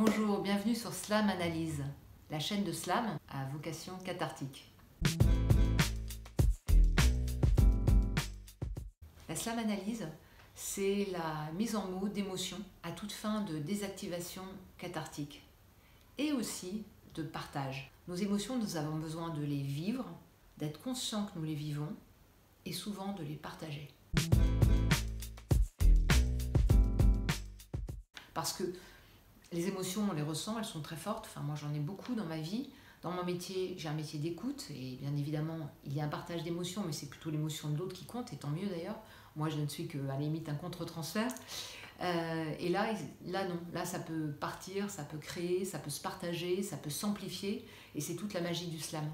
Bonjour, bienvenue sur Slam Analyse, la chaîne de slam à vocation cathartique. La slam analyse, c'est la mise en mots d'émotions à toute fin de désactivation cathartique et aussi de partage. Nos émotions, nous avons besoin de les vivre, d'être conscients que nous les vivons et souvent de les partager. Parce que les émotions, on les ressent, elles sont très fortes. Enfin, moi, j'en ai beaucoup dans ma vie. Dans mon métier, j'ai un métier d'écoute et bien évidemment, il y a un partage d'émotions, mais c'est plutôt l'émotion de l'autre qui compte, et tant mieux d'ailleurs. Moi, je ne suis qu'à la limite un contre-transfert. Et là, non. Là, ça peut partir, ça peut créer, ça peut se partager, ça peut s'amplifier, et c'est toute la magie du slam.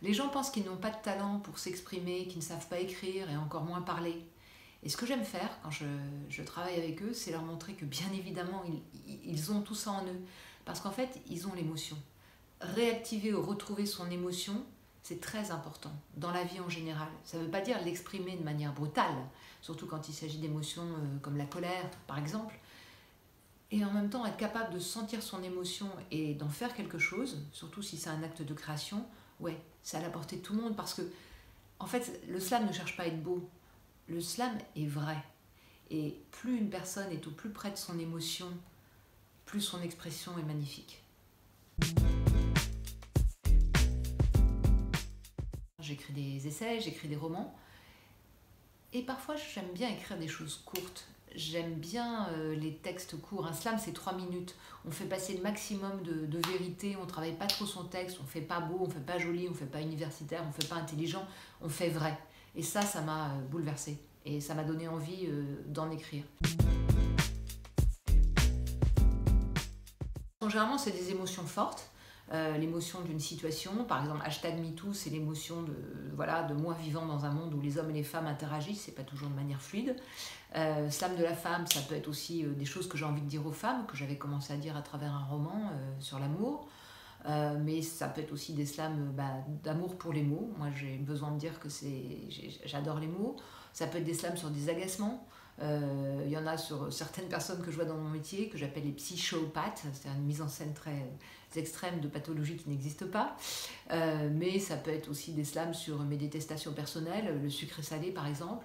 Les gens pensent qu'ils n'ont pas de talent pour s'exprimer, qu'ils ne savent pas écrire et encore moins parler. Et ce que j'aime faire quand je travaille avec eux, c'est leur montrer que bien évidemment, ils ont tout ça en eux. Parce qu'en fait, ils ont l'émotion. Réactiver ou retrouver son émotion, c'est très important dans la vie en général. Ça ne veut pas dire l'exprimer de manière brutale, surtout quand il s'agit d'émotions comme la colère, par exemple. Et en même temps, être capable de sentir son émotion et d'en faire quelque chose, surtout si c'est un acte de création, ouais, c'est à la portée de tout le monde. Parce que, en fait, le slam ne cherche pas à être beau. Le slam est vrai, et plus une personne est au plus près de son émotion, plus son expression est magnifique. J'écris des essais, j'écris des romans, et parfois j'aime bien écrire des choses courtes. J'aime bien les textes courts. Un slam, c'est 3 minutes. On fait passer le maximum de vérité, on ne travaille pas trop son texte, on ne fait pas beau, on ne fait pas joli, on ne fait pas universitaire, on ne fait pas intelligent, on fait vrai. Et ça m'a bouleversée. Et ça m'a donné envie d'en écrire. Généralement, c'est des émotions fortes. L'émotion d'une situation, par exemple #MeToo, c'est l'émotion de moi vivant dans un monde où les hommes et les femmes interagissent, c'est pas toujours de manière fluide. Slam de la femme, ça peut être aussi des choses que j'ai envie de dire aux femmes, que j'avais commencé à dire à travers un roman sur l'amour. Mais ça peut être aussi des slams d'amour pour les mots. Moi, j'ai besoin de dire que j'adore les mots. Ça peut être des slams sur des agacements. Il y en a sur certaines personnes que je vois dans mon métier, que j'appelle les psychopathes. C'est une mise en scène très extrême de pathologies qui n'existent pas. Mais ça peut être aussi des slams sur mes détestations personnelles, le sucré salé par exemple,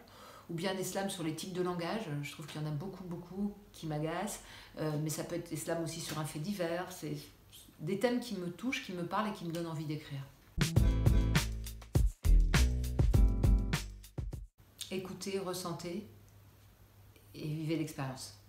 ou bien des slams sur les tics de langage. Je trouve qu'il y en a beaucoup qui m'agacent. Mais ça peut être des slams aussi sur un fait divers. C'est des thèmes qui me touchent, qui me parlent et qui me donnent envie d'écrire. Écoutez, ressentez et vivez l'expérience.